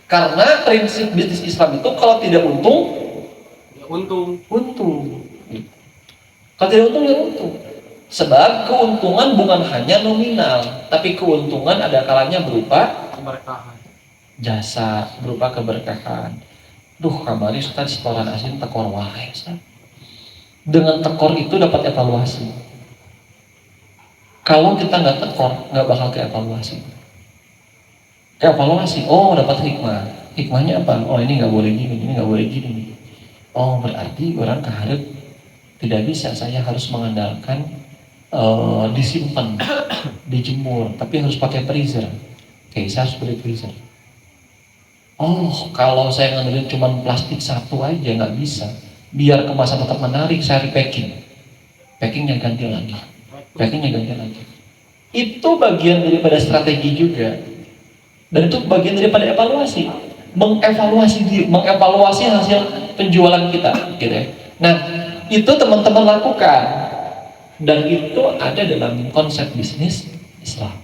Karena prinsip bisnis Islam itu kalau tidak untung, untung. Kalau tidak untung, ya untung. Sebab keuntungan bukan hanya nominal, tapi keuntungan ada kalanya berupa keberkahan, jasa, berupa keberkahan. Duh, kamari Ustaz setoran asin tekor wae, Ustaz. Dengan tekor itu dapat evaluasi. Kalau kita nggak tekor, nggak bakal ke evaluasi. Evaluasi, oh dapat hikmah. Hikmahnya apa? Oh ini nggak boleh gini, ini nggak boleh gini. Oh berarti orang keharap tidak bisa. Saya harus mengandalkan disimpan, dijemur, tapi harus pakai freezer. Oke, saya harus beli freezer. Oh kalau saya ngandelin cuma plastik satu aja nggak bisa. Biar kemasan tetap menarik, saya repacking. Packingnya ganti lagi. Packingnya ganti lagi. Itu bagian daripada strategi juga. Dan itu bagian daripada evaluasi, mengevaluasi hasil penjualan kita, gitu ya. Nah, itu teman-teman lakukan, dan itu ada dalam konsep bisnis Islam,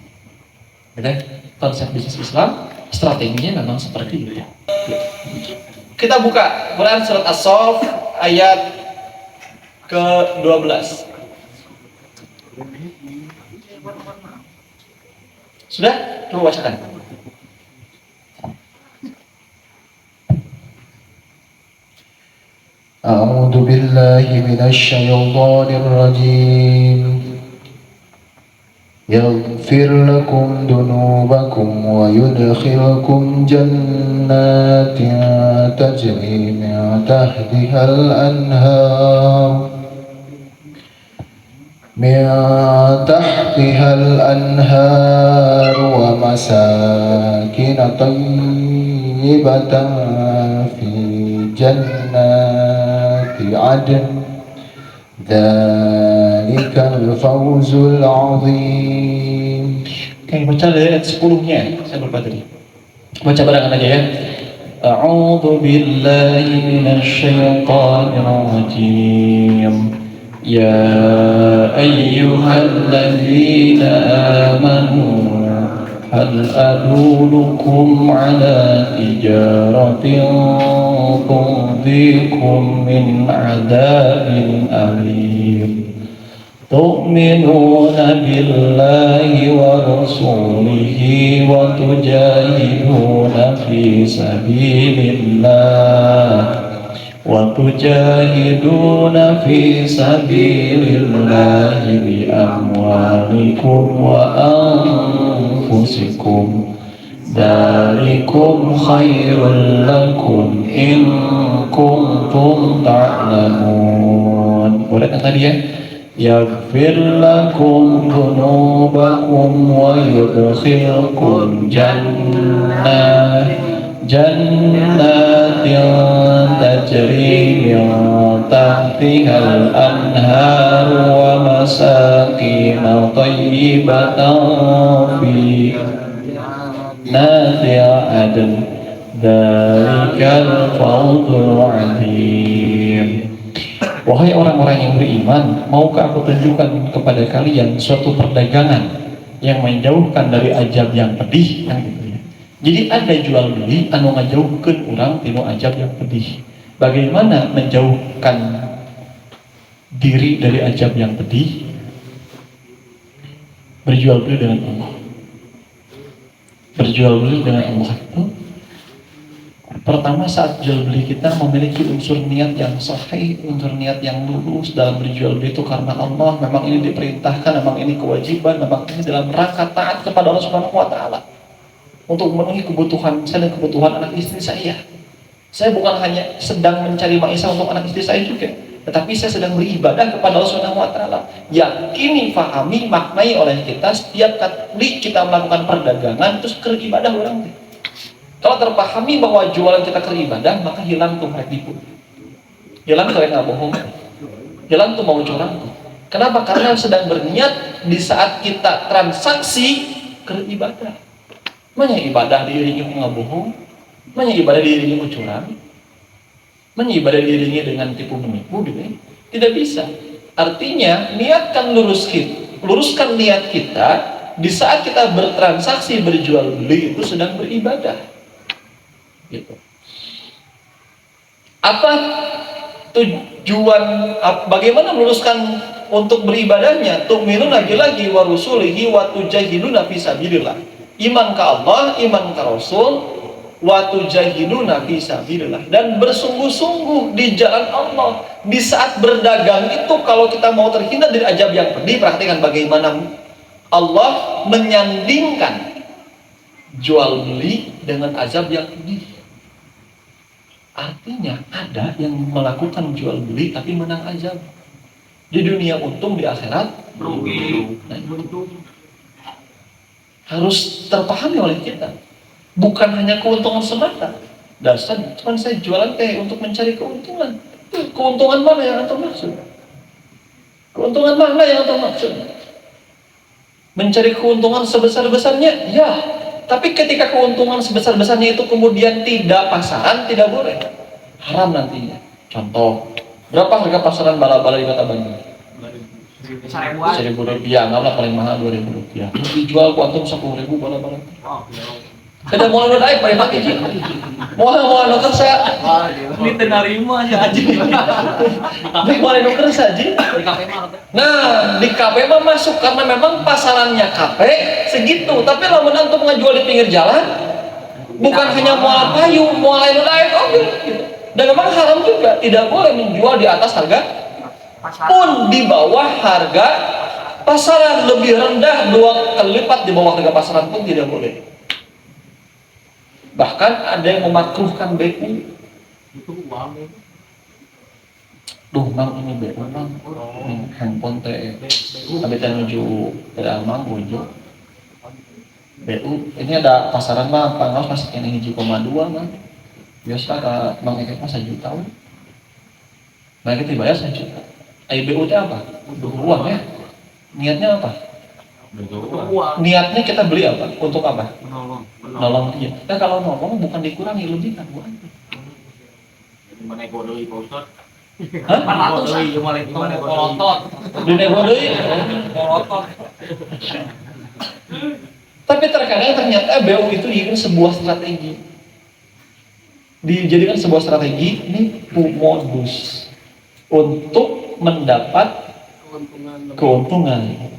gitu ya. Konsep bisnis Islam, strateginya memang seperti itu. Kita buka Quran surat As-Saff ayat ke-12. Sudah? Coba bacakan. أعوذ بالله من الشيطان الرجيم يغفر لكم ذنوبكم ويدخلكم جنات تجري من تحتها الأنهار ومساكن طيبة في جنات عدن ذلك الفوز العظيم. Oke, baca dari ayat 10-nya. Saya lupa tadi. Baca barengan aja ya. A'udzu billahi minasy syaithanir rajim. Ya ayyuhalladzina amanu hal adullukum ala tijaratin tunjikum min adzabin alim. تؤمنون بالله ورسوله وتجاهدون في سبيل الله بأموالكم وأنفسكم ذلكم خير لكم إن كنتم تعلمون. Boleh yang tadi ya. يغفر لكم ذنوبكم ويدخلكم جنات تجري من تحتها الأنهار ومساكن طيبة في جنات عدن ذلك الفوز العظيم. Wahai orang-orang yang beriman, maukah aku tunjukkan kepada kalian suatu perdagangan yang menjauhkan dari ajab yang pedih, kan gitu ya. Jadi ada jual beli anu ngajauhkeun urang tinu ajab yang pedih. Bagaimana menjauhkan diri dari ajab yang pedih? Berjual beli dengan Allah. Berjual beli dengan Allah itu pertama, saat jual beli kita memiliki unsur niat yang sahih, unsur niat yang lurus dalam berjual beli itu karena Allah. Memang ini diperintahkan, memang ini kewajiban, memang ini dalam rangka taat kepada Allah Subhanahu wa Ta'ala untuk memenuhi kebutuhan saya dan kebutuhan anak istri saya. Saya bukan hanya sedang mencari maisha untuk anak istri saya juga, tetapi saya sedang beribadah kepada Allah Subhanahu wa Ta'ala. Yakini, fahami, maknai oleh kita setiap kali kita melakukan perdagangan itu sekedar ibadah orang. Kalau terpahami bahwa jualan kita ke ibadah, maka hilang tuh rek tipu, hilang tuh nggak bohong, hilang tuh mau curang. Kenapa? Karena sedang berniat di saat kita transaksi ke ibadah. Mana ibadah diiringi nggak bohong, mana ibadah diiringi curang, mana ibadah diiringi dengan tipu menipu, gitu. Tidak bisa. Artinya niatkan luruskan niat kita di saat kita bertransaksi berjual beli itu sedang beribadah. Gitu. Apa tujuan, bagaimana meluruskan untuk beribadahnya? Tu'minun lagi-lagi wa rusulihi wa tujahiduna fi sabilillah. Iman ke Allah, iman ke Rasul, wa tujahiduna fi sabilillah, dan bersungguh-sungguh di jalan Allah. Di saat berdagang itu, kalau kita mau terhindar dari azab yang pedih, perhatikan bagaimana Allah menyandingkan jual beli dengan azab yang pedih. Artinya ada yang melakukan jual beli tapi menang azab. Di dunia untung, di akhirat rugi. Nah, harus terpahami oleh kita. Bukan hanya keuntungan semata. Dasar cuma saya jualan teh untuk mencari keuntungan. Keuntungan mana yang antum maksud? Keuntungan mana yang antum maksud? Mencari keuntungan sebesar-besarnya? Ya. Tapi ketika keuntungan sebesar-besarnya itu kemudian tidak pasaran, tidak boleh. Haram nantinya. Contoh, berapa harga pasaran bala-bala di Kota Bandung? 1.000 rupiah, nggak paling mahal 2.000 rupiah. Dijual ku antum 10.000 bala-bala. Kada mau anu daek bari make jeung. Moal nu kersa. Ini tenarima aja aja. Nek moal nu kersa aja. Nah, di kafe mah masuk karena memang pasarannya kafe segitu. Tapi lamun antum ngajual di pinggir jalan, bukan hanya moal payu, moal anu daek oke gitu. Dan memang haram juga, tidak boleh menjual di atas harga pun di bawah harga pasaran, lebih rendah 2 kali lipat di bawah harga pasaran pun tidak boleh. Bahkan ada yang memakruhkan BU. Itu uang. Duh, mang ini BU mang. Handphone teh. Tapi teh menuju tidak mang menuju BU. Ini ada pasaran mah pangaos pasti kena 1,2 mang. Biasa ka mang ekek mah 1 juta. Nah, kita bayar 1 juta. BU teh apa? Uang ya. Niatnya apa? Niatnya kita beli apa? Untuk apa? Nolong dia. Nah, kalau nolong bukan dikurangi, lebih kan bukan? Mana godoi Pak Ustaz? Hah? 400 gimana kolotot. Dinego deui. Kolotot. Tapi terkadang ternyata BU itu dijadikan sebuah strategi. Dijadikan sebuah strategi, ini modus untuk mendapat keuntungan.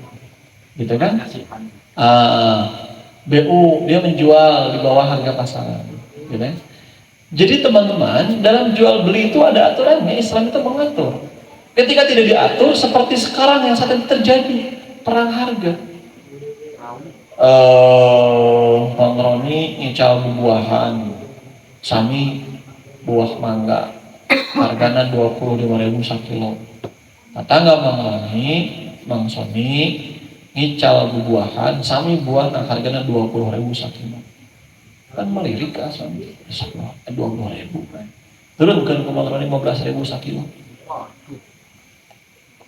Gitu kan? BU dia menjual di bawah harga pasaran, gitu kan? Jadi teman-teman, dalam jual beli itu ada aturannya. Islam itu mengatur. Ketika tidak diatur, seperti sekarang yang saat ini terjadi perang harga. Bang Roni ngical buahan, sami buah mangga, harganya 25.000 sakilo. Tetangga Bang Roni, Bang Soni ngical buahan, sami buah nah harganya 20.000 sakilo. Kan melirik ke asami, 20.000 kan. Turunkan ke Bang Roni 15.000 sakilo.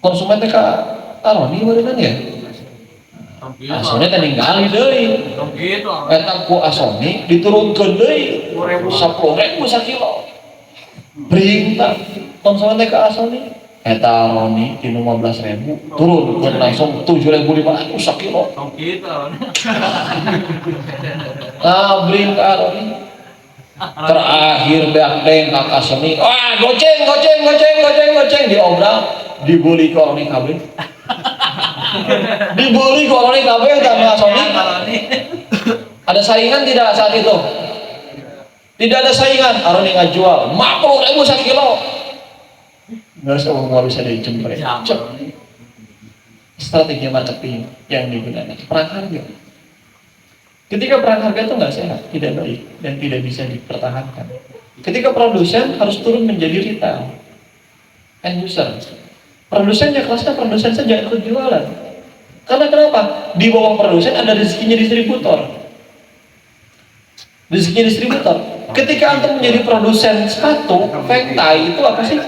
Konsumen teh ka Aroni beureun ya. Asoni teh ninggali deui. Eta ku Asoni diturunkeun deui 10.000 sakilo. Bring tah konsumen teh ka Asoni. Eta Roni di 15.000 turun langsung 7.500 sakilo. Bring ka Roni. Terakhir beak deng kakak Soni. Wah, goceng diobrak, dibeli ke Roni kabeh. Dibeli ke Roni kabeh sama Soni. Ada saingan tidak saat itu? Tidak ada saingan. Roni ngajual 50.000 sakilo. Nggak semua bisa dicempreng. Strategi marketing yang digunakan perang harga. Ketika perang harga itu nggak sehat, tidak baik dan tidak bisa dipertahankan. Ketika produsen harus turun menjadi retail, end user. Produsennya kelasnya produsen saja ikut jualan. Karena kenapa? Di bawah produsen ada rezekinya distributor. Rezekinya distributor. Ketika antum menjadi produsen sepatu, Fengtai itu apa sih?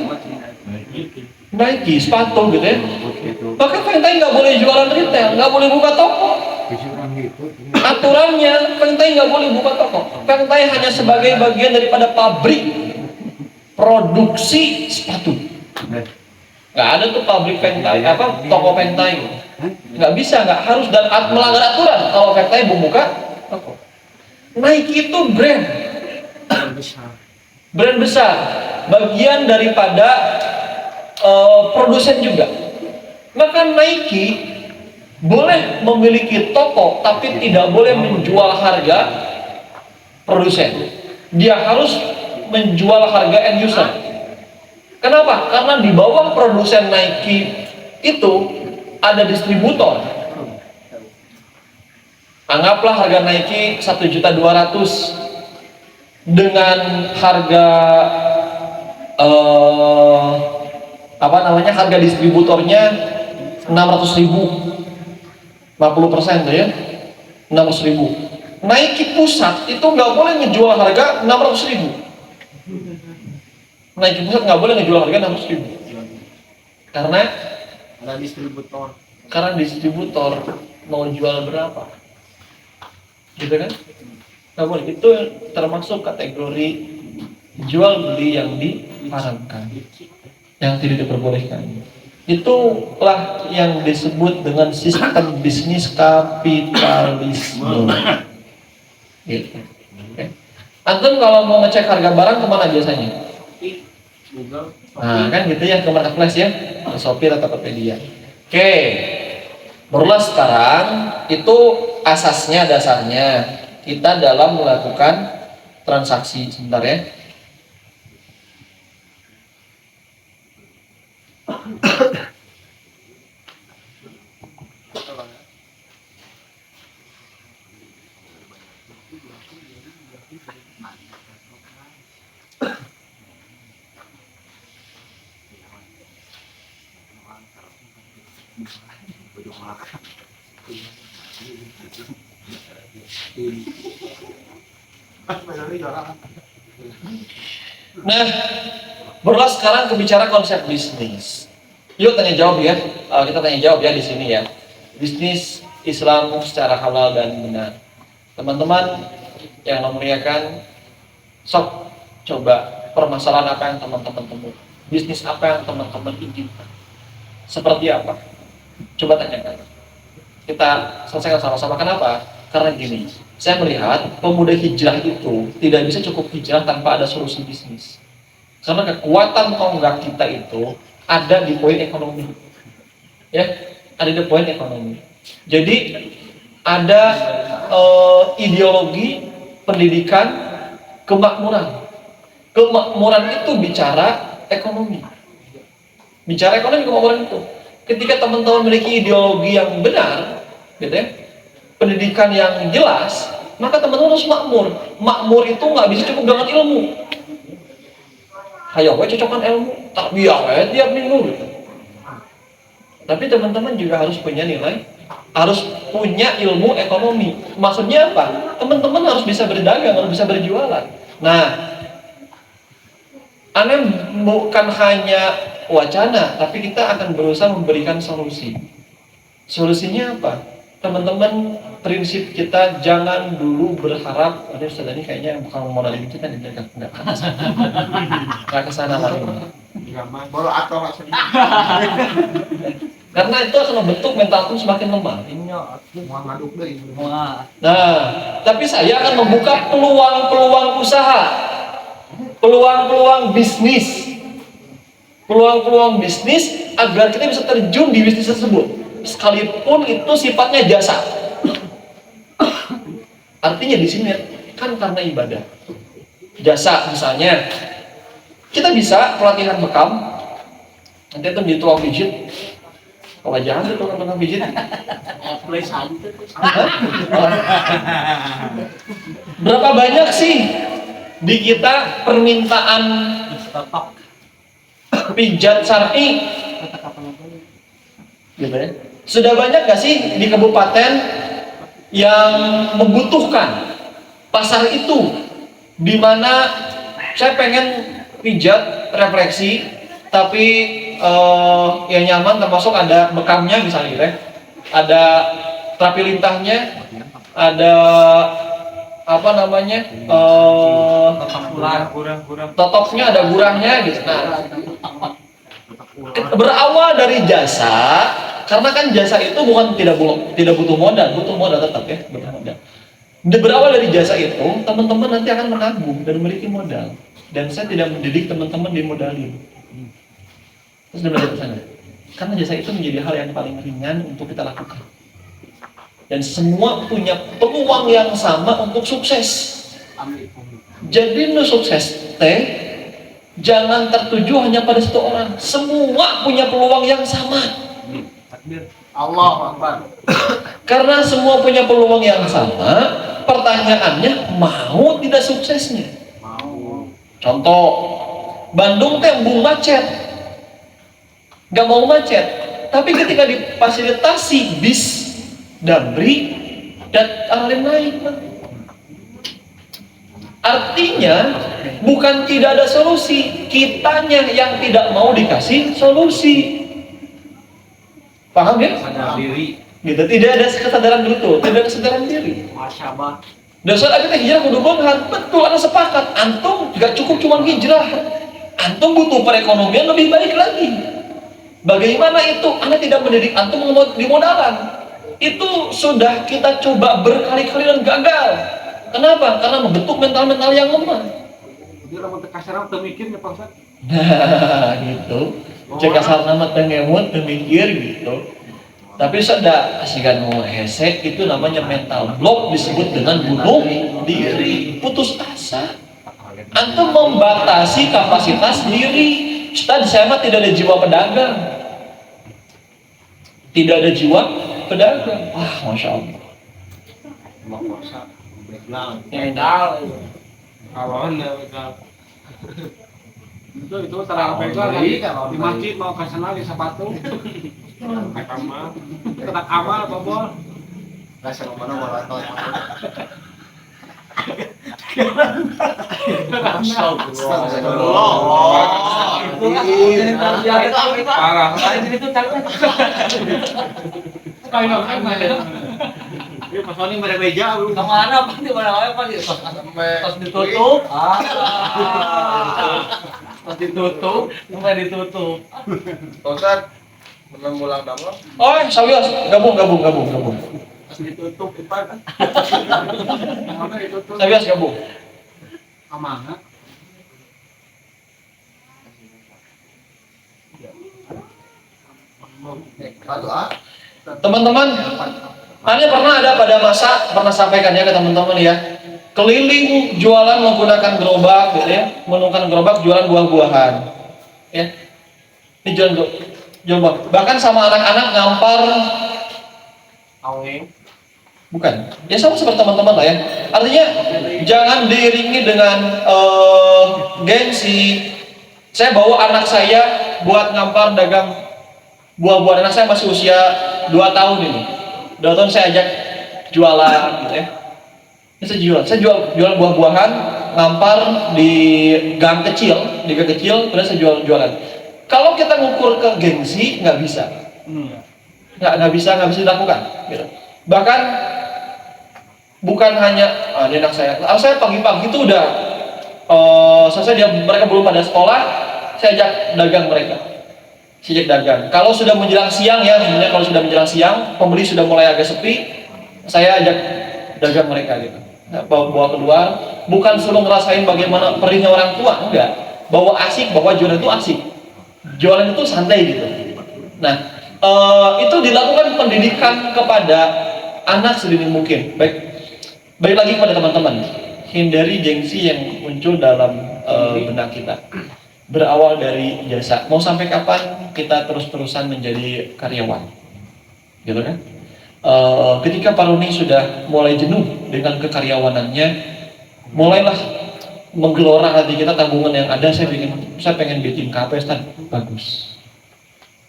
Nike, sepatu gitu ya. Maka Fengtai nggak boleh jualan retail, nggak boleh buka toko. Aturannya Fengtai nggak boleh buka toko. Fengtai hanya sebagai bagian daripada pabrik produksi sepatu. Nggak ada tuh pabrik Fengtai, toko Fengtai. Nggak bisa, nggak harus dan melanggar aturan kalau Fengtai membuka toko. Nike itu brand, Brand besar, bagian daripada produsen juga. Maka Nike boleh memiliki toko, tapi tidak boleh menjual harga produsen. Dia harus menjual harga end user. Kenapa? Karena di bawah produsen Nike itu ada distributor. Anggaplah harga Nike 1.200.000 dengan harga harga distributornya 600.000, 50% tuh ya, 600.000. Nike pusat itu nggak boleh ngejual harga 600.000. Nike pusat nggak boleh ngejual harga 600.000 karena Ada distributor. distributor mau jual berapa, gitu kan? Nggak boleh. Itu termasuk kategori jual beli yang diharamkan, yang tidak diperbolehkan. Itulah yang disebut dengan sistem bisnis kapitalisme. Gitu. Oke. Antum kalau mau ngecek harga barang kemana biasanya? Google. Nah kan gitu ya, ke marketplace ya, ke Shopee atau Tokopedia. Oke, barulah sekarang itu dasarnya kita dalam melakukan transaksi. Sebentar ya. Nah, barulah sekarang ke bicara konsep bisnis. Yuk tanya jawab ya. Kita tanya jawab ya di sini ya. Bisnis Islam secara halal dan benar. Teman-teman yang memuliakan, sok coba permasalahan apa yang teman-teman temui. Bisnis apa yang teman-teman inginkan. Seperti apa? Coba tanyakan. Kita selesaikan sama-sama. Kenapa? Karena gini, saya melihat pemuda hijrah itu tidak bisa cukup hijrah tanpa ada solusi bisnis. Karena kekuatan tonggak kita itu ada di poin ekonomi. Ya, ada di poin ekonomi. Jadi ada ideologi pendidikan kemakmuran. Kemakmuran itu bicara ekonomi. Bicara ekonomi kemakmuran itu. Ketika teman-teman memiliki ideologi yang benar, gitu ya, pendidikan yang jelas, maka teman-teman harus makmur. Makmur itu nggak bisa cukup dengan ilmu. Ayo, cocokkan ilmu, tarbiyah tiap minggu. Gitu. Tapi teman-teman juga harus punya nilai, harus punya ilmu ekonomi. Maksudnya apa? Teman-teman harus bisa berdagang, harus bisa berjualan. Nah, aneh bukan hanya wacana, tapi kita akan berusaha memberikan solusi. Solusinya apa? Teman-teman, prinsip kita jangan dulu berharap. Ada Ustaz ini kayaknya bukan modal itu kan nggak kesana lagi. Baru atau maksudnya. Karena itu akan membentuk mental tuh semakin lemah. Mau ngaduk deh. Nah, tapi saya akan membuka peluang-peluang usaha, peluang-peluang bisnis, peluang-peluang bisnis agar kita bisa terjun di bisnis tersebut. Sekalipun itu sifatnya jasa. Artinya di sini kan karena ibadah. Jasa misalnya, kita bisa pelatihan bekam. Nanti itu di tukang pijit. Kewajahan itu tukang pijit. Berapa banyak sih di kita permintaan pijat syar'i? Gitu ya. Sudah banyak gak sih di kabupaten yang membutuhkan pasar itu, di mana saya pengen pijat refleksi tapi yang nyaman, termasuk ada bekamnya misalnya gitu ya, ada terapi lintahnya, ada apa namanya totoknya, ada gurahnya gitu. Nah, berawal dari jasa, karena kan jasa itu bukan tidak butuh modal, butuh modal tetap ya, butuh modal. Berawal dari jasa itu, teman-teman nanti akan menabung dan memiliki modal. Dan saya tidak mendidik teman-teman dimodalin. Terus dia belajar ke sana. Karena jasa itu menjadi hal yang paling ringan untuk kita lakukan. Dan semua punya peluang yang sama untuk sukses. Jadi nu sukses teh jangan tertuju hanya pada satu orang. Semua punya peluang yang sama. Allah Akbar. Karena semua punya peluang yang sama, pertanyaannya mau tidak suksesnya? Mau. Contoh, Bandung teh embung macet. Gak mau macet. Tapi ketika difasilitasi bis Damri dan lain naik. Artinya bukan tidak ada solusi, kitanya yang tidak mau dikasih solusi. Paham ya? Sadar diri. Gitu, tidak ada kesadaran dulu, tidak ada kesadaran diri. Masyabah. Dasar aja teh hijrah kudu beunghar, betul ada sepakat. Antum gak cukup cuma hijrah. Antum butuh perekonomian lebih baik lagi. Bagaimana itu? Anda tidak mendidik antum di modalan. Itu sudah kita coba berkali-kali dan gagal. Kenapa? Karena membentuk mental-mental yang lemah. Dia lamun teu kasar teu mikirnya Pak Ustaz. Nah, gitu. Cek kasar nama teu ngemut, teu mikir gitu. Tapi sudah asigan mau hesek itu namanya mental block, disebut dengan bunuh diri, putus asa. Antum membatasi kapasitas diri. Ustaz, saya mah tidak ada jiwa pedagang. Tidak ada jiwa pedagang. Wah, masya Allah. Mau puasa. Begal. Begal. Kawan begal. Itu terang begal lagi di masjid mau ke sana di sepatu. Kata mah, ketak amal bobol. Rasa mana bola tol. Parah. Ini pas ini pada meja belum. Kemana Pak? Di mana Pak? Pas ditutup. Pas ditutup, sampai ditutup. Ustaz, belum pulang dalam. Oh, sawios, gabung. Pas ditutup depan. Mana ditutup? Sawios gabung. Amanah. Teman-teman, Anda pernah ada pada masa pernah sampaikan ya ke teman-teman ya, keliling jualan menggunakan gerobak gitu ya, menggunakan gerobak jualan buah-buahan ya, ini jualan gerobak, bahkan sama anak-anak ngampar Aweng. bukan ya, sama seperti teman-teman lah ya, artinya jangan diiringi dengan gengsi. Saya bawa anak saya buat ngampar dagang buah-buahan, anak saya masih usia 2 tahun ini. 2 tahun saya ajak jualan gitu ya. Ini saya jual buah-buahan, ngampar di gang kecil, kemudian saya jualan. Kalau kita ngukur ke gengsi nggak bisa, nggak bisa dilakukan. Gitu. Bahkan bukan hanya ini anak saya pagi-pagi itu udah selesai mereka belum pada sekolah, saya ajak dagang mereka. Sejak dagang. Kalau sudah menjelang siang ya, sebenarnya kalau sudah menjelang siang, pembeli sudah mulai agak sepi, saya ajak dagang mereka gitu. Nah, bawa keluar, bukan suruh ngerasain bagaimana perihnya orang tua, enggak. Bawa asik, bahwa jualan itu asik. Jualan itu santai gitu. Nah, itu dilakukan pendidikan kepada anak sedini mungkin. Baik lagi kepada teman-teman, hindari gengsi yang muncul dalam benak kita. Berawal dari jasa. Mau sampai kapan kita terus-terusan menjadi karyawan? Gitu kan? Ketika Pak Roni sudah mulai jenuh dengan kekaryawanannya, mulailah menggelora hati kita tabungan yang ada. Saya pengen bikin kafe, Ustaz. Bagus.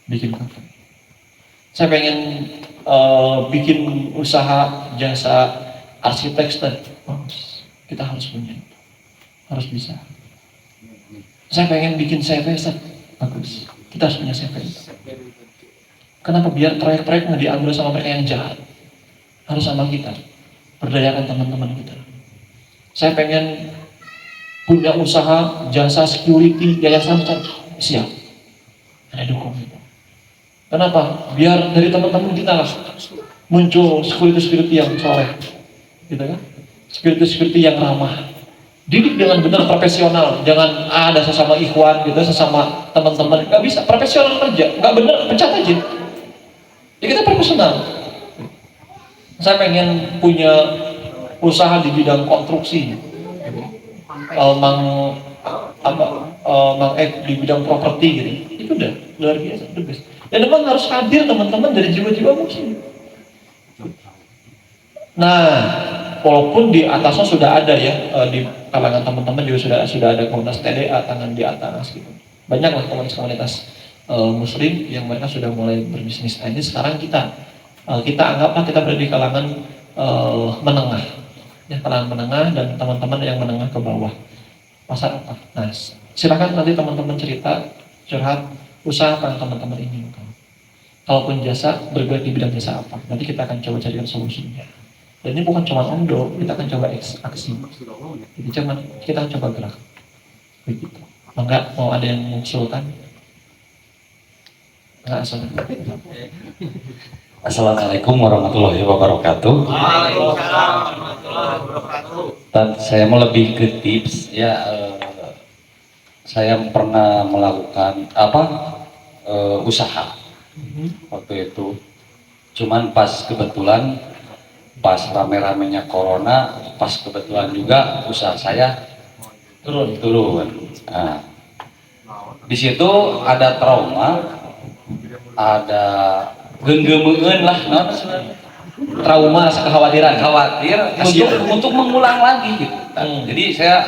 Bikin kafe. Saya pengen bikin usaha jasa arsitek, Ustaz. Bagus. Kita harus punya itu. Harus bisa. Saya pengen bikin CV, Ustaz. Bagus. Kita harus punya CV. Kenapa? Biar proyek-proyek nggak diambil sama mereka yang jahat. Harus sama kita. Berdayakan teman-teman kita. Saya pengen punya usaha jasa security, yayasan, Ustaz. Siap. Saya dukung itu. Kenapa? Biar dari teman-teman kita lah muncul security yang soleh. Gitu kan? security yang ramah. Didik dengan benar profesional, jangan ada sesama ikhwan gitu, sesama teman-teman, nggak bisa, profesional kerja, nggak benar pecat aja. Ya kita profesional. Saya pengen punya usaha di bidang konstruksi, di bidang properti gitu, itu udah luar biasa, the best. Dan memang harus hadir teman-teman dari jiwa-jiwa muslim. Nah, walaupun di atasnya sudah ada ya, di kalangan teman-teman juga sudah ada komunitas TDA tangan di atas gitu. Banyaklah komunitas muslim yang mereka sudah mulai berbisnis. Nah, ini sekarang kita anggaplah kita berada di kalangan menengah, ya kalangan menengah dan teman-teman yang menengah ke bawah. Pasar apa? Nah, silakan nanti teman-teman cerita, curhat, usaha apa yang teman-teman inginkan. Kalaupun jasa, bergerak di bidang jasa apa? Nanti kita akan coba carikan solusinya. Dan ini bukan cuma omdo, kita akan coba aksi. Jadi kita akan coba gerak. Begitu. Enggak mau ada yang mengusulkan? Enggak, Assalamualaikum warahmatullahi wabarakatuh. Waalaikumsalam warahmatullahi wabarakatuh. Dan saya mau lebih ke tips ya. Saya pernah melakukan usaha waktu itu. Cuman pas kebetulan pas rame-ramenya corona, pas kebetulan juga usaha saya turun. Nah, di situ ada trauma, ada genggemeun lah, trauma, rasa kekhawatiran, khawatir untuk mengulang lagi gitu. Jadi saya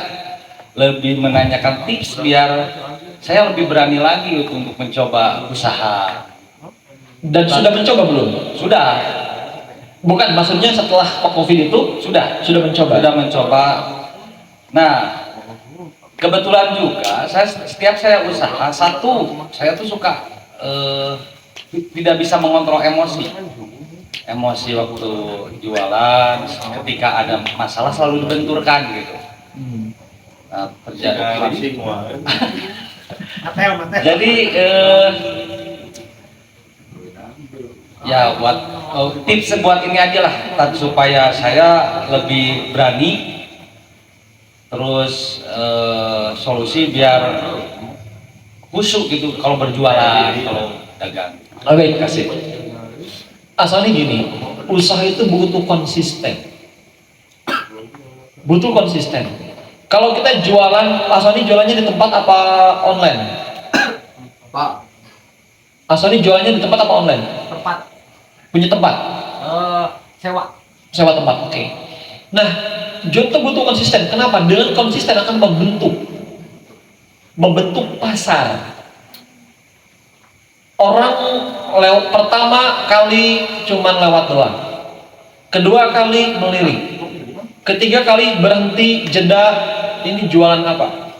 lebih menanyakan tips biar saya lebih berani lagi untuk mencoba usaha. Dan sudah mencoba belum? Sudah. Bukan, maksudnya setelah COVID itu sudah mencoba. Sudah mencoba. Nah, kebetulan juga setiap saya usaha saya tuh suka tidak bisa mengontrol emosi waktu jualan. Ketika ada masalah selalu dibenturkan gitu. Nah, terjadi jadi ya buat tips buat ini aja lah supaya saya lebih berani, terus solusi biar khusyuk gitu kalau berjualan, kalau dagang. Oke, kasih. Asalnya gini, usaha itu butuh konsisten. Kalau kita jualan, asalnya jualannya di tempat apa online? Pak, Asalnya jualannya di tempat apa online? tempat Punya tempat? sewa Tempat, oke. Nah, jual itu butuh konsisten. Kenapa? Dengan konsisten akan membentuk pasar. Orang pertama kali cuman lewat doang, kedua kali melirik, ketiga kali berhenti jeda, ini jualan apa?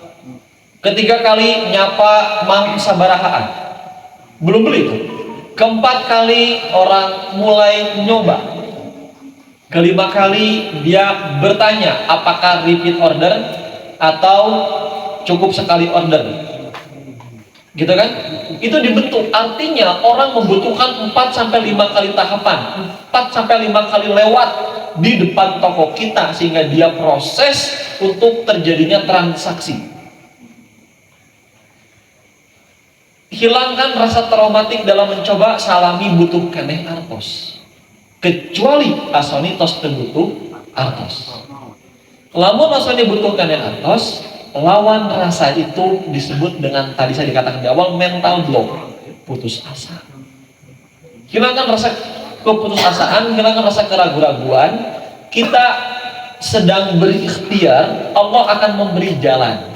Ketiga kali nyapa mang sabarahaan, belum beli itu. Keempat kali orang mulai nyoba. Kelima kali dia bertanya apakah repeat order atau cukup sekali order. Gitu kan? Itu dibentuk. Artinya orang membutuhkan 4-5 kali tahapan, 4-5 kali lewat di depan toko kita sehingga dia proses untuk terjadinya transaksi. Hilangkan rasa traumatik dalam mencoba salami butuh keneh artos. Kecuali asoni tos butuh artos. Lamun asoni butuh keneh artos, lawan rasa itu disebut dengan tadi saya dikatakan di awal mental block, putus asa. Hilangkan rasa keputusasaan, hilangkan rasa keraguan-raguan. Kita sedang berikhtiar, Allah akan memberi jalan.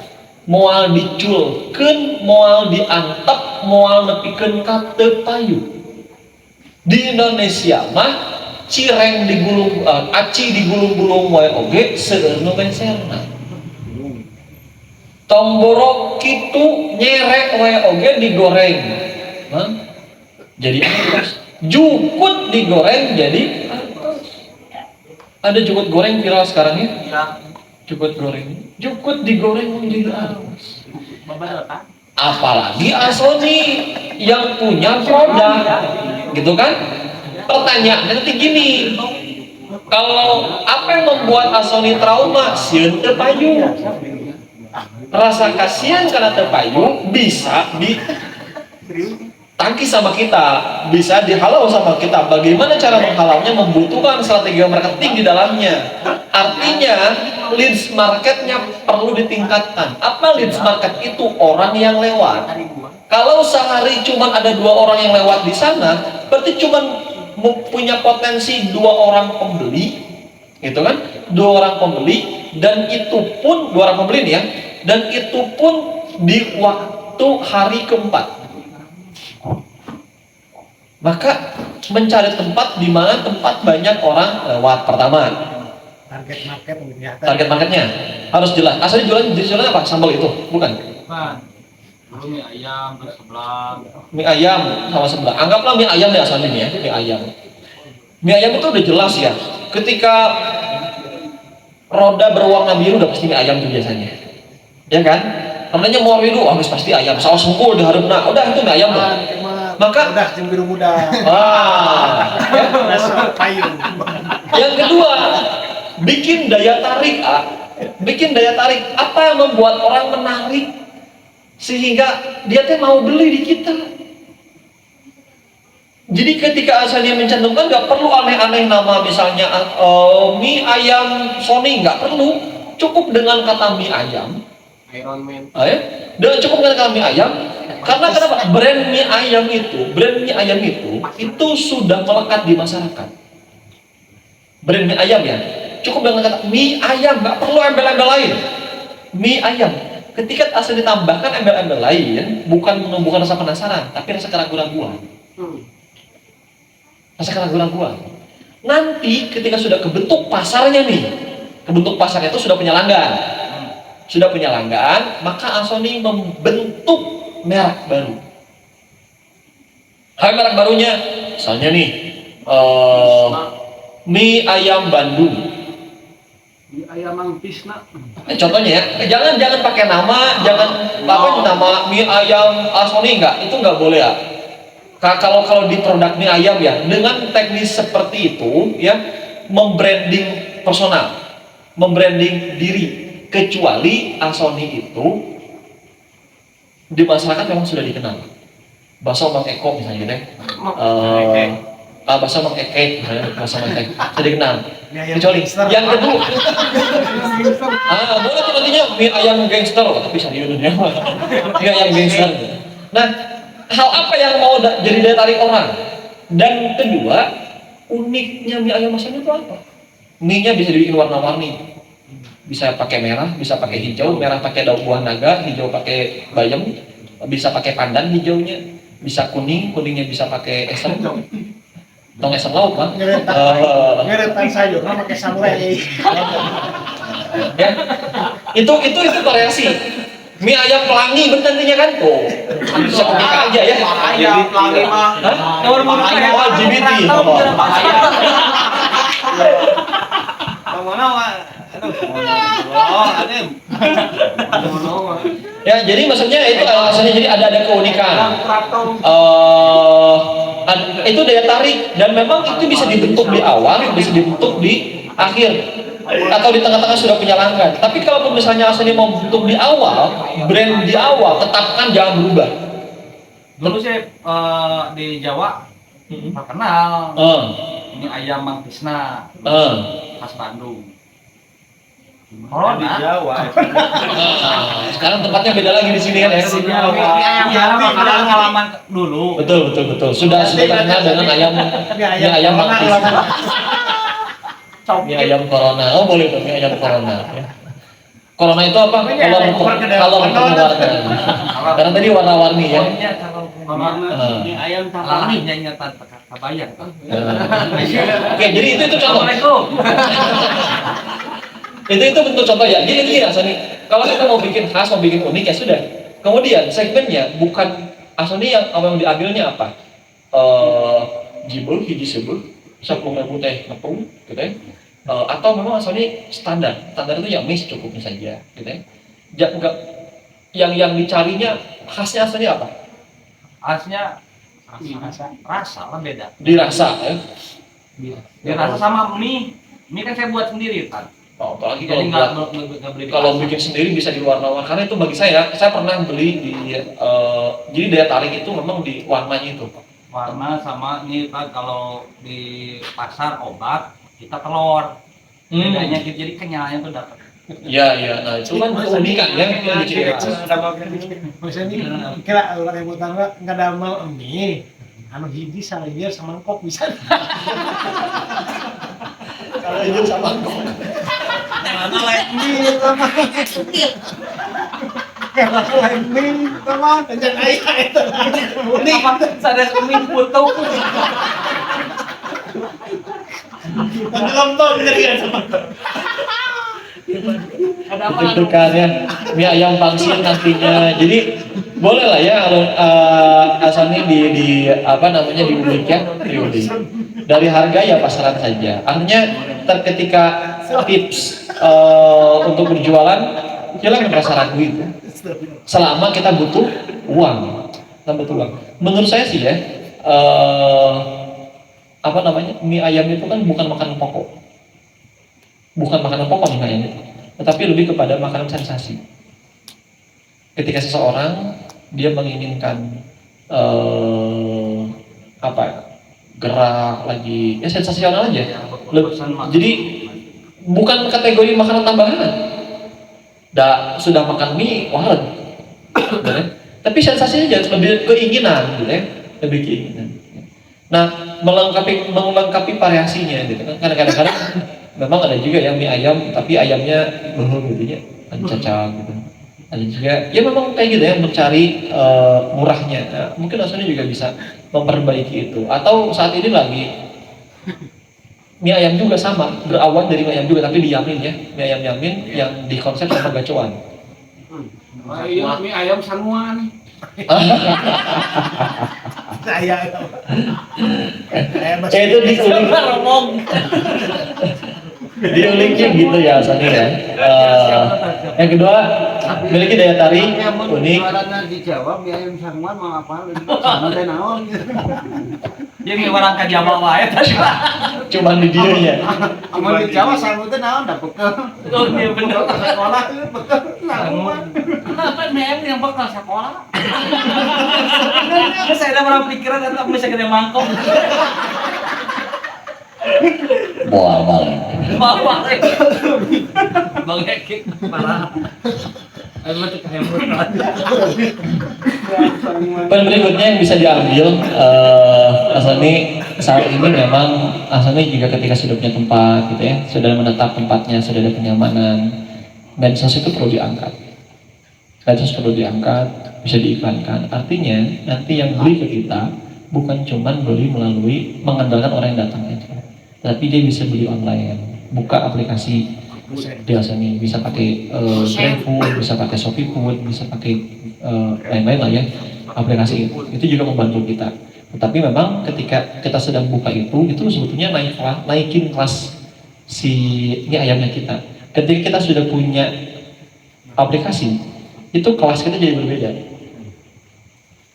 Moal diculkeun, moal diantep, moal nepikeun ka teu payu. Di Indonesia mah cireng digulung, aci digulung-gulung wae oge seueur nu benserna. Tomborok kitu nyerek wae oge digoreng. Hah? Jadi artos. Jukut digoreng jadi artos. Ada jukut goreng viral sekarang ya? ya Jukut digoreng menjadi artos. beberapa Apalagi Asoni yang punya produk, gitu kan? Pertanyaannya nanti gini, Kalau apa yang membuat Asoni trauma, sieun teu payu. Rasa kasihan karena teu payu bisa ditangkis sama kita, bisa dihalau sama kita. Bagaimana cara menghalaunya? Membutuhkan strategi marketing di dalamnya. Artinya leads marketnya perlu ditingkatkan. Apa leads market itu? Orang yang lewat. Kalau sehari cuma ada 2 orang yang lewat di sana, berarti cuma punya potensi 2 orang pembeli, gitu kan? 2 orang pembeli, dan itu pun 2 orang pembeli nih ya, dan itu pun di waktu hari keempat. Maka mencari tempat di mana tempat banyak orang lewat. Pertama, target marketnya harus jelas. Asalnya jualan apa? Sambal itu, bukan? Lalu mie ayam ke sebelah. Mie ayam sama sebelah. Anggaplah mie ayam ya asalnya nih ya, mie ayam. Mie ayam itu udah jelas ya. Ketika roda berwarna biru udah pasti mie ayam tuh biasanya. Ya kan? Namanya mau biru, habis pasti ayam. Saus hungkul diharapna, udah itu mie ayam tuh. Maka udah jeung biru muda. Payung. Yang kedua, bikin daya tarik. Bikin daya tarik. Apa yang membuat orang menarik sehingga dia teh mau beli di kita? Jadi ketika asalnya mencantumkan, nggak perlu aneh-aneh nama, misalnya mie ayam Sony, nggak perlu. Cukup dengan kata mie ayam. Iron Man. Dan cukup dengan kata mie ayam. Karena kenapa? Brand mie ayam itu sudah melekat di masyarakat. Brand mie ayam ya. Cukup dengan kata mie ayam, nggak perlu embel-embel lain. Mie ayam. Ketika asal ditambahkan embel-embel lain, bukan menumbuhkan rasa penasaran, tapi rasa keraguan-raguan. Rasa keraguan-raguan. Nanti ketika sudah kebentuk pasarnya nih, kebentuk pasarnya itu sudah punya langgan. Sudah punya langgan, maka Asoni membentuk merek baru. Merek barunya, misalnya nih, mie ayam Bandung. Mie ayam Mang Tisna. Contohnya ya, jangan pakai nama, nama mie ayam Asoni, itu nggak boleh ya. Kalau di produk mie ayam ya, dengan teknis seperti itu ya, membranding personal, membranding diri, kecuali Asoni itu di masyarakat memang sudah dikenal. Bakso Mang Eko misalnya deh, bakso Mang Eke, bakso Mang Eke sudah dikenal. Kecuali yang kedua, boleh tuh nantinya mie ayam gangster, tapi bisa di dunia mie ayam gangster. Nah, hal apa yang mau jadi daya tarik orang? Dan kedua, uniknya mie ayam Asoni itu apa? Mie-nya bisa dibikin warna-warni. Bisa pakai merah, bisa pakai hijau, merah pakai daun buah naga, hijau pakai bayam, bisa pakai pandan hijaunya, bisa kuning, kuningnya bisa pakai esem. Tong esem lauk, Bang. Ngeretan sayur sama pakai sambal. Ya. Itu variasi. Mie ayam pelangi bener nantinya kan tuh. Bisa kebuka aja ya. Ayam pelangi mah. Oh, GBT. Mana mah? Ya, jadi maksudnya itu alasannya, jadi ada keunikan. Itu daya tarik, dan memang itu bisa dibentuk di awal, bisa dibentuk di akhir, atau di tengah-tengah sudah punya langgan. Tapi kalau misalnya asalnya mau bentuk di awal, brand di awal, tetapkan, jangan berubah. Dulu saya di Jawa terkenal. Ini ayam Mang Tisna, khas Bandung. Oh, di Jawa. Sekarang tempatnya beda lagi di sini kan ya. Ayam Jawa makanan halaman dulu. Betul. Sudah terkenal dengan mie ayam Mang Tisna. Mie ayam Corona. Oh, boleh tuh, mie ayam Corona ya. Corona itu apa? Kalau warna. Karena tadi warna-warni ya. Mie ayam Alaminya nyata kabayang. Oke, jadi itu contoh. Itu bentuk contoh ya. Gini Asoni. Kalau kita mau bikin khas, mau bikin unik ya sudah. Kemudian segmennya bukan Asoni yang diambilnya apa? Jibul, hiji sebul, 10.000 teh ngepung, gitu ya. Atau memang Asoni standar itu ya mis cukupnya saja, gitu ya. Enggak, yang dicarinya khasnya Asoni apa? Khasnya rasa lah beda. Dirasa ya. Dirasa sama mie. Ini kan saya buat sendiri kan. Oh, apalagi Jadi kalau nggak beli di kalau pasar. bikin sendiri bisa diwarna-warni, karena itu bagi saya pernah beli di jadi daya tarik itu memang di warnanya itu. Warna sama ini kan kalau di pasar obat kita telur. Bedanya gitu, jadi kenyalnya tuh dapat. Iya, iya. Nah, itu kan keunikan ya yang di ciri khas. Maksudnya ini kira orang yang utama nggak ada mau mie, anu hiji saliyeur sama mangkok bisa. Kalau itu sama kok. Mana lain mie sama. Kalau lain mie sama dan ayah itu. Ini ada seming foto. Tenggelam tuh jadi kan sama. Ada apa? Deg-degannya mie ayam pangsit nantinya. Jadi boleh lah ya kalau asalnya di apa namanya diulik ya, diulik. Dari harga ya pasaran saja. Artinya ketika tips untuk berjualan jangan merasa ragu itu. Selama kita butuh uang, kita butuh uang. Menurut saya sih ya, apa namanya, mie ayam itu kan bukan makanan pokok, bukan makanan pokok mie ayam itu, tetapi lebih kepada makanan sensasi. Ketika seseorang dia menginginkan apa ya, gerak lagi, ya sensasional aja. Jadi bukan kategori makanan tambahan. Sudah makan mie, waret, gitu ya. Tapi sensasinya jangan lebih keinginan, gitu ya, lebih keinginan. Nah, melengkapi variasinya, gitu kan. Kadang-kadang memang ada juga yang mie ayam, tapi ayamnya gitu ya, cacang gitu. Ada juga, ya memang kayak gitu ya, mencari murahnya. Nah, mungkin Asuni juga bisa memperbaiki itu. Atau saat ini lagi mie ayam juga sama, berawal dari mie ayam juga, tapi di Yamin ya, mie ayam Yamin yang dikonsep sama gacoan. Iya, mie ayam sanuan. Saya Itu diuliknya gitu ya Asani ya. Yang kedua, memiliki daya tarik unik. Di Jawa mie ayam sanuan mau apa? Sama teh naon. Jadi orang ke Jawa wae tadi. Cuman di dia ya. Amun di Jawa sama teh naon da bekel. Oh iya bener. Sekolah teh bekel. Kenapa memang yang bakal sekolah? Saya ada orang pikiran atau bisa gede mangkok. Boal balik. Bawa. Bang Eki parah. Ayo mati kehemut. Poin berikutnya yang bisa diambil Asani saat ini memang Asani juga ketika sudah punya tempat gitu ya, sudah menetap tempatnya, sudah ada kenyamanan, medsos itu perlu diangkat. Medsos perlu diangkat, bisa diiklankan. Artinya nanti yang beli ke kita bukan cuman beli melalui mengandalkan orang yang datang aja, tapi dia bisa beli online, buka aplikasi biasanya bisa pakai GrabFood, bisa pakai ShopeeFood, bisa pakai lain-lain lah ya aplikasi itu juga membantu kita. Tetapi memang ketika kita sedang buka itu sebetulnya naikin kelas si ini ayamnya kita. Ketika kita sudah punya aplikasi, itu kelas kita jadi berbeda.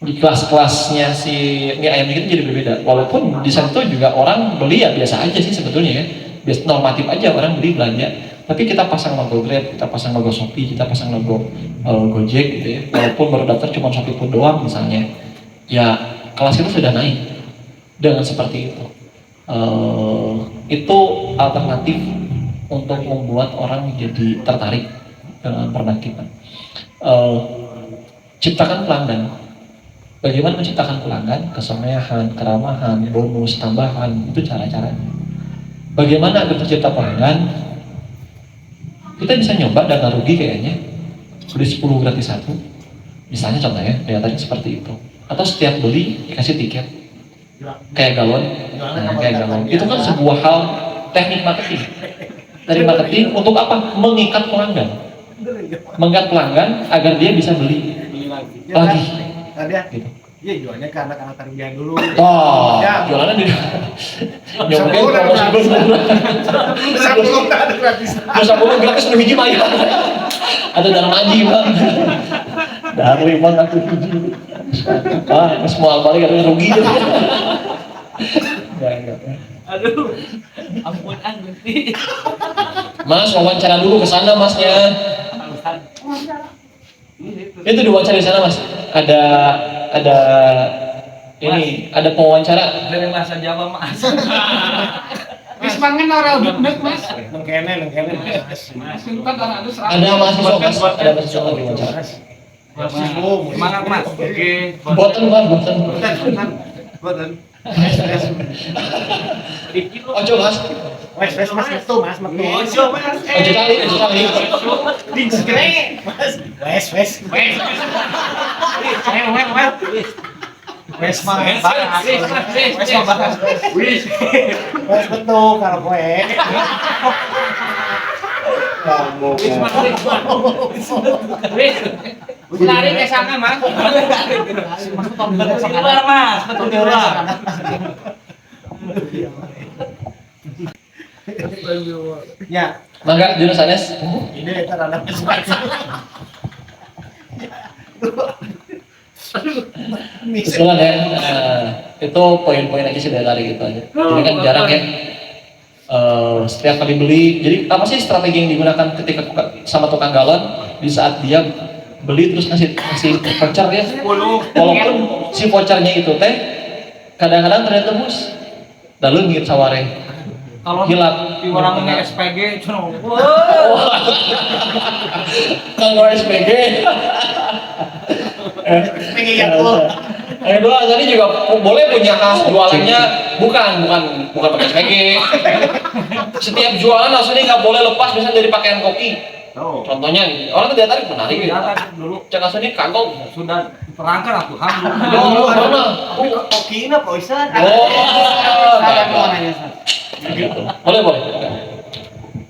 Di kelas-kelasnya si mie ayamnya kita jadi berbeda. Walaupun di situ juga orang beli ya biasa aja sih sebetulnya ya, biasa normatif aja orang beli belanja. Tapi kita pasang logo Grab, kita pasang logo Shopee, kita pasang logo Gojek gitu ya. Walaupun baru daftar cuma ShopeeFood doang misalnya, ya kelas kita sudah naik dengan seperti itu. Itu alternatif untuk membuat orang jadi tertarik dengan produk kita. Ciptakan pelanggan. Bagaimana menciptakan pelanggan? Kesemehan, keramahan, bonus, tambahan, itu cara-caranya. Bagaimana agar tercipta pelanggan? Kita bisa nyoba dana rugi kayaknya, beli 10 gratis 1. Misalnya contohnya, daya tarik seperti itu. Atau setiap beli dikasih tiket. Kayak galon. Nah, kayak galon. Itu kan sebuah hal teknik marketing. Dari marketing untuk apa? Mengikat pelanggan. Mengikat pelanggan agar dia bisa beli lagi. Tadi ya. Gitu. Iya jualnya ke anak-anak tarbiyah dulu. Oh, Ya. jualannya di nyongkel Sepuluh promosi gratis. gue. Sepuluh ada gratis. Terus aku mau gratis 10 hiji mah. Ada dalam aji bang. Dah 5 aku hiji. Ah, semua balik ada rugi. Enggak. Aduh. Ampun an. Mas wawancara dulu ke sana masnya. Itu diwawancara di sana mas. Ada ini ada pewawancara. Dari bahasa Jawa mas. Wis mangan ora udek Mas. Nengkene mas. Kan ora ada serang. Ada mahasiswa mas. Ada mahasiswa lagi wawancara. Semangat Mas. Oke. Boten mas, boten. Boten. Ojo mas. Wes mas metu mas metu. Ojo Mas. Ojo kali, ojo kali. Wes. Wes mah Wis. Wes metu karo kowe. Lari ke sana Mas. Betul di luar mas, betul di luar. Ya, Mangga Junus Anes. ini terhadap Kebetulan ya, itu poin-poin aja sih dari lari gitu aja. Jadi kan jarang ya. Setiap kali beli, jadi apa sih strategi yang digunakan ketika sama tukang galon di saat dia beli terus ngasih voucher ya? Walaupun si vouchernya itu teh kadang-kadang ternyata tembus, lalu ngit saware. Kalau Hilap. di orang ini SPG cuma Kalau SPG. Yang kedua tadi juga boleh punya khas jualannya bukan pakai SPG. Setiap jualan langsung nggak boleh lepas misalnya dari pakaian koki. Contohnya nih, orang tuh dia tarik menarik gitu. dulu Jangan langsung kagok. sudah terangkan atuh ham. Oh, mana? kokiina Pak Ustaz. Oh, gitu. Boleh.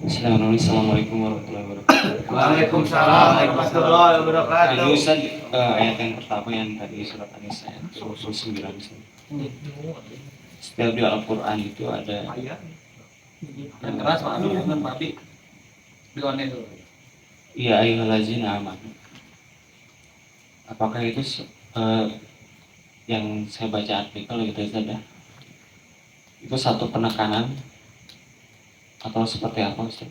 Assalamualaikum warahmatullahi wabarakatuh. Waalaikumsalam warahmatullahi wabarakatuh. Jadi Ustaz, ayat yang pertama yang tadi surat An-Nisa ayat 29. Setiap di Al-Quran itu ada Yang keras pak aduh dengan babi. Dionen dulu. ya ayyuhallazina amanu. Apakah itu yang saya baca artikel gitu Ustaz ya? Itu satu penekanan atau seperti apa Ustaz?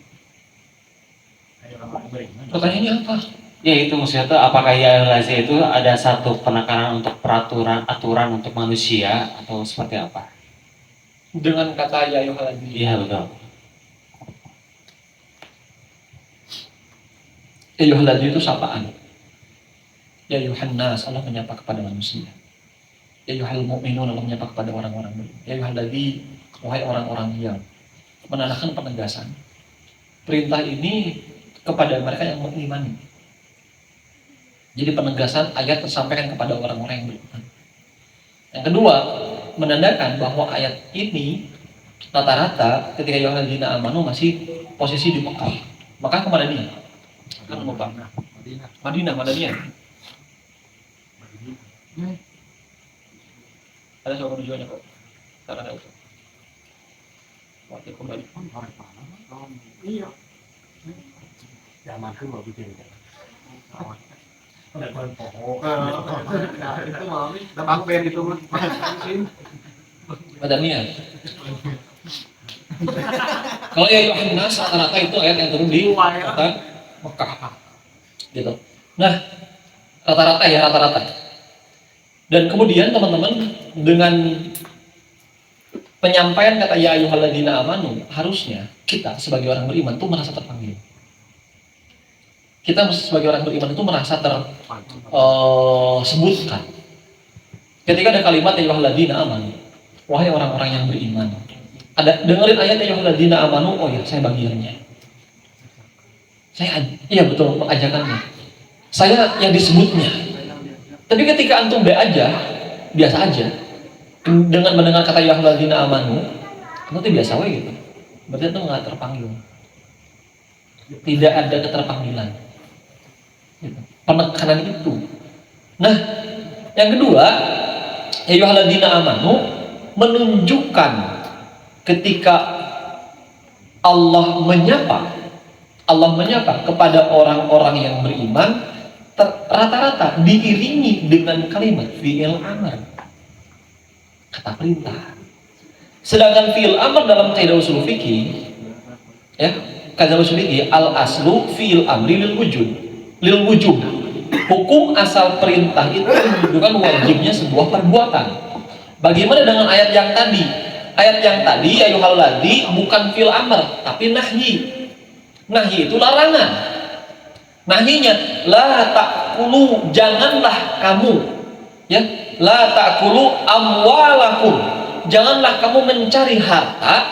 Pertanyaannya apa? Ya itu maksudnya tuh apakah ya lazim itu ada satu penekanan untuk aturan untuk manusia atau seperti apa? Dengan kata ya ayyuhalladzina. Iya betul. Ya ayyuhalladzina itu sapaan. Ya ayyuhannas, Allah menyapa kepada manusia. Ya ayyuhal mu'minun, Allah menyapa kepada orang-orang beriman. Ya ayyuhalladzina, wahai orang-orang yang menandakan penegasan. Perintah ini kepada mereka yang mengimani. Jadi penegasan ayat tersampaikan kepada orang-orang yang beriman. Yang kedua, menandakan bahwa ayat ini rata-rata ketika ya ayyuhalladzina amanu masih posisi di Mekah. Mekah kemana dia? Kan lupa. Madinah. Ada seorang tujuannya kok. Karena ada itu. Waktu kembali. Iya. Zaman kan mau bikin. Udah Itu mau tebak band itu mah. Madaniyah. Kalau ya Yohanes rata-rata itu ayat yang turun di kota Mekah. Gitu. Nah, rata-rata. Dan kemudian teman-teman dengan penyampaian kata ya ayyuhalladzina amanu, harusnya kita sebagai orang beriman itu merasa terpanggil. Kita sebagai orang beriman itu merasa tersebutkan. Ketika ada kalimat ya ayyuhalladzina amanu, wahai orang-orang yang beriman. Ada dengerin ayat ya ayyuhalladzina amanu, oh ya saya bagiannya. Iya betul ajakannya. Saya yang disebutnya. Tapi ketika antum be aja, biasa aja. Dengan mendengar kata ya ayyuhalladzina amanu, itu biasa we gitu. Berarti itu nggak terpanggil. Tidak ada keterpanggilan. Gitu. Penekanan itu. Nah, yang kedua, ya ayyuhalladzina amanu menunjukkan ketika Allah menyapa kepada orang-orang yang beriman rata-rata diiringi dengan kalimat fi'il amr, kata perintah. Sedangkan fi'il amr dalam kaidah usul fikih Ya, kata Rasulullah al aslu fi'il amri lil wujub. Hukum asal perintah itu menunjukkan wajibnya sebuah perbuatan. Bagaimana dengan ayat yang tadi? Ayat yang tadi ayyuhalladzina bukan fil amr tapi nahyi. Nahyi itu larangan. Nahyinya la ta'kulu, janganlah kamu, ya, la ta'kulu amwalakum, janganlah kamu mencari harta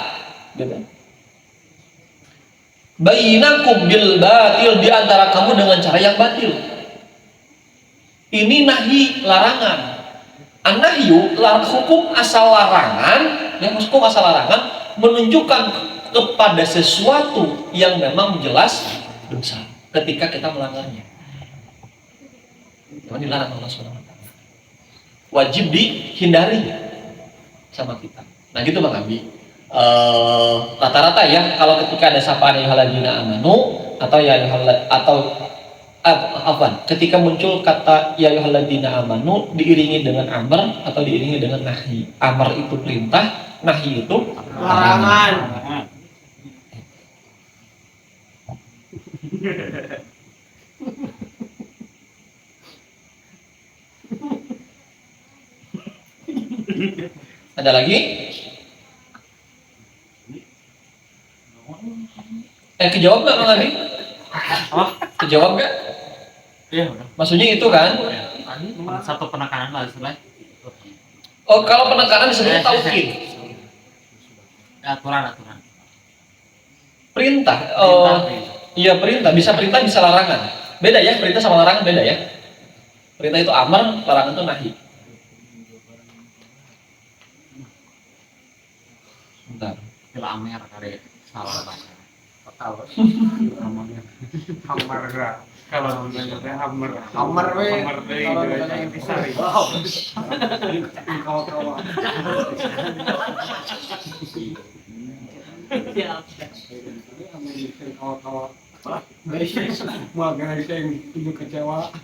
bainakum bil batil, di antara kamu dengan cara yang batil. Ini nahyi, larangan. An-nahyu, hukum asal larangan, ya, hukum asal larangan menunjukkan kepada sesuatu yang memang jelas dosa ketika kita melanggarnya. Memang dilarang Allah SWT. Wajib dihindari sama kita. Nah gitu Bang Abi. Rata-rata ya, kalau ketika ada sapaan ayyuhalladzina amanu atau ya ketika muncul kata ya ayyuhalladzina amanu diiringi dengan amr atau diiringi dengan nahi. Amr itu perintah, nahi itu Larangan. Ada lagi? Kejawab nggak Bang Adi? Kejawab nggak? Iya, udah. Maksudnya itu kan? Satu penekanan lah setelah Oh, kalau penekanan disebut taukid. aturan. Perintah. Iya perintah. Bisa perintah, bisa larangan. Beda ya, perintah sama larangan beda ya. Perintah itu amar, larangan itu nahi. Bentar. Kila amer kali salah bahasa. Hammer kalau namanya hammer we kalau namanya intisari kawan-kawan semua guys yang tunjuk kecewa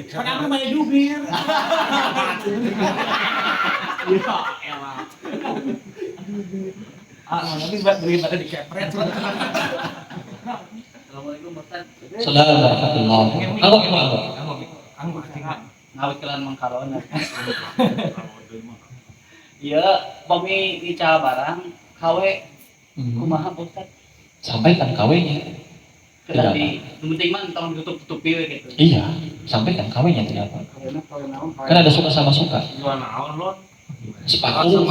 Kenapa main jubir? Nanti daripada dikepret. Assalamualaikum Ustaz. Assalamualaikum warahmatullahi. Ngawit kelan mangkalona. Iya, pami ica barang kawe kumaha Ustaz. Sampaikan kawenya. Kedah di penting mah tolong ditutup-tutupi we gitu. Iya, sampaikan kawenya tidak apa. Kan ada suka sama suka. jual naon lo Sepatu,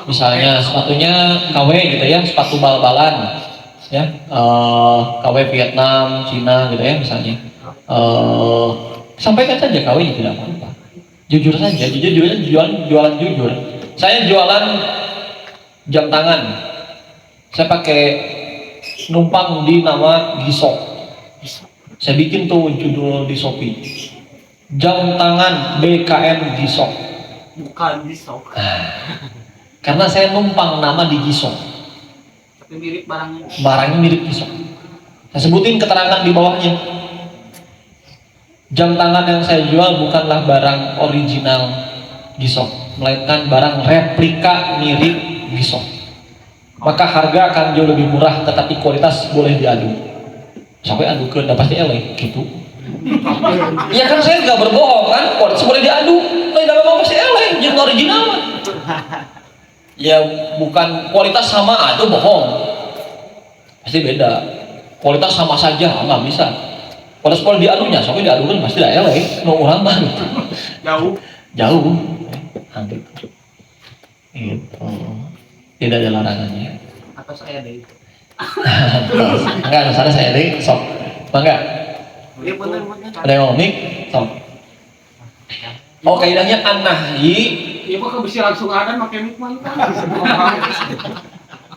misalnya sepatunya KW gitu ya, sepatu bal-balan, ya, KW Vietnam, Cina gitu ya misalnya. Sampaikan saja KW-nya tidak apa-apa. Jujur saja, jualan jujur. Saya jualan jam tangan. Saya pakai numpang di nama Gisok. Saya bikin tuh judul di Shopee. Jam tangan BKM Gisok. Bukan disok. Karena saya numpang nama di Gisok. Tapi mirip barangnya. Barangnya mirip Gisok. Saya sebutin keterangan di bawahnya. Jam tangan yang saya jual bukanlah barang original Gisok, melainkan barang replika mirip Gisok. Maka harga akan jauh lebih murah, tetapi kualitas boleh diadu. Sampai adu ke, udah pasti eleh gitu. Ya kan saya nggak berbohong kan, kualitas boleh diadu. Tapi dalam pasti eleh, jadi original. Ya bukan kualitas sama, itu bohong. Pasti beda. Kualitas sama saja, nggak bisa. Kualitas boleh diadunya, soalnya diadukan pasti dah eleh. No orang mah gitu. Jauh. Hampir. Gitu. Tidak ada larangannya. Atau saya deh. Enggak, sana saya deh, sok. Bangga. Iya benar. Ada yang ngomong, sok. Oh, kaidahnya an-nahyi iya mah bisa langsung ada pakai mic mah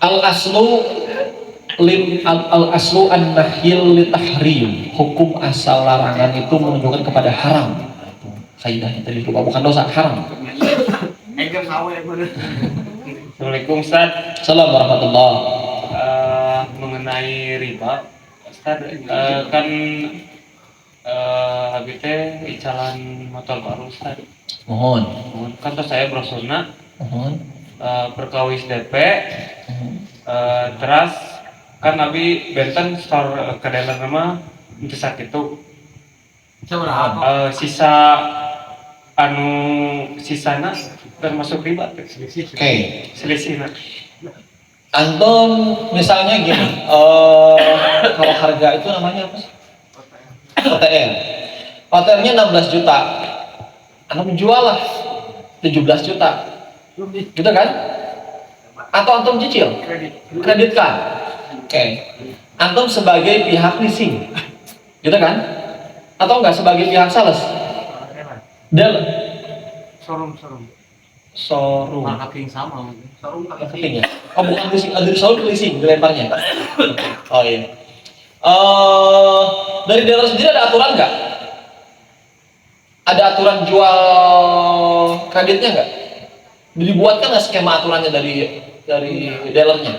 al-aslu an-nahyil litahrim. Hukum asal larangan itu menunjukkan kepada haram. Itu kaidahnya tadi lupa, bukan dosa, haram. eger sawe bener Assalamualaikum Ustaz. Assalamualaikum warahmatullahi. Mengenai riba Ustaz, kan habis teh icalan motor baru Ustaz. Mohon. Kan terus saya brosurna Mohon. berkawis DP, terus kan Nabi benten store ke dealer nama itu sakit itu Seberapa? sisa anu sisana termasuk riba tuh. Oke. Selisih. Antum misalnya gini, kalau harga itu namanya apa sih? OTR. OTR-nya 16 juta. Antum menjual lah 17 juta. Gitu kan? Atau antum cicil? Kreditkan. Oke. Antum sebagai pihak leasing. Gitu kan? Atau enggak sebagai pihak sales? Dealer. Showroom. Marketing sama. Marketing ya? Oh bukan leasing, dari showroom ke leasing dilemparnya. Oh iya. Dari dealer sendiri ada aturan nggak? Ada aturan jual kreditnya nggak? Dibuatkan nggak skema aturannya dari dealernya?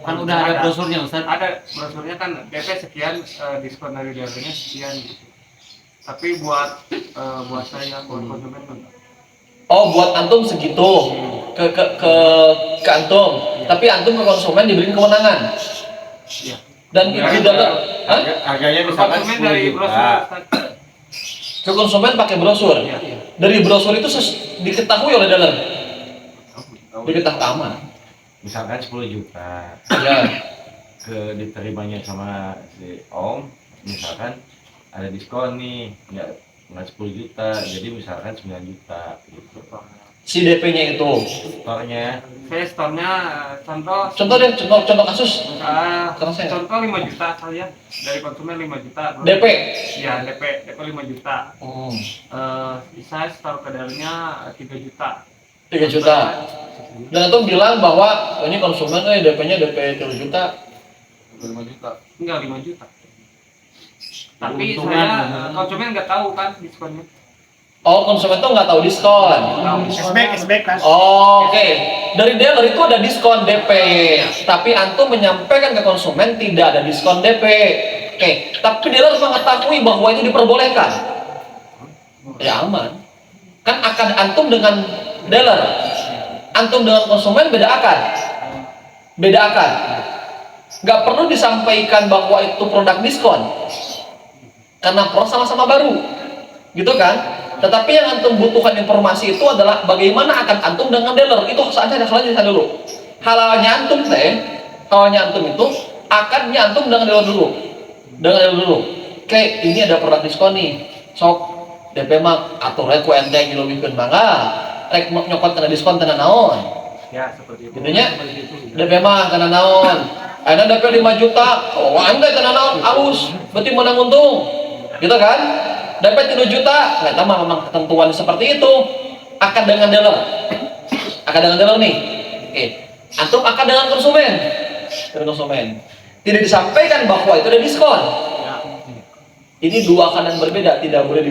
Kan udah ada brosurnya Ustaz. Ada brosurnya kan DP sekian, diskon dari dealernya sekian gitu. Tapi buat saya buat konsumen enggak. Oh buat antum segitu ke antum, tapi antum ke konsumen diberi kewenangan. Iya. Dan itu dealer, hah? Harganya misalkan Konsumen 10 dari juta. brosur Ustaz. Ke konsumen pakai brosur. Iya. Dari brosur itu diketahui oleh dealer. Diketahui aman. Misalkan 10 juta Ya. diterimanya sama si Om, misalkan ada diskon nih, nggak 10 juta, jadi misalkan 9 juta gitu. Si DP-nya itu. Store-nya Saya store-nya contoh Contoh kasus. Karena saya nggak- contoh 5 juta saja dari konsumen 5 juta. DP. Iya, DP 5 juta. Bisa store ke dealernya 3 juta. 3 juta. Dan antum bilang bahwa oh, ini konsumen DP-nya DP 3 juta. 5 juta. Enggak 5 juta. Tapi Keuntungan. saya konsumen nggak tahu kan diskonnya. Oh, konsumen tuh nggak tahu diskon. Cashback kan. Oke, dari dealer itu ada diskon DP, tapi antum menyampaikan ke konsumen tidak ada diskon DP. Oke, tapi dealer mengetahui bahwa itu diperbolehkan. Ya aman. Kan akan antum dengan dealer, antum dengan konsumen beda akad. Beda akad. Nggak perlu disampaikan bahwa itu produk diskon. Karena pro sama-sama baru. Gitu kan? Tetapi yang antum butuhkan informasi itu adalah bagaimana akan antum dengan dealer. Itu saja halalnya dulu. Halalnya antum halalnya antum itu akadnya antum dengan dealer dulu. Dengan dealer dulu. Oke, ini ada produk diskon nih. Sok DP mah aturnya ku enteng dilebihkeun mangga. Rek nyokot kena diskon tenan naon. Ya, seperti itu. Gitu nya. DP mah kena naon. Ada DP 5 juta. Oh, anda kena naon alus. Berarti menang untung. Gitu kan? Dapat 3 juta, nggak tahu memang ketentuan seperti itu. Akad dengan dealer, akad dengan dealer nih. Oke, antum akad dengan konsumen, Tidak disampaikan bahwa itu ada diskon. Ini dua akad yang berbeda, tidak boleh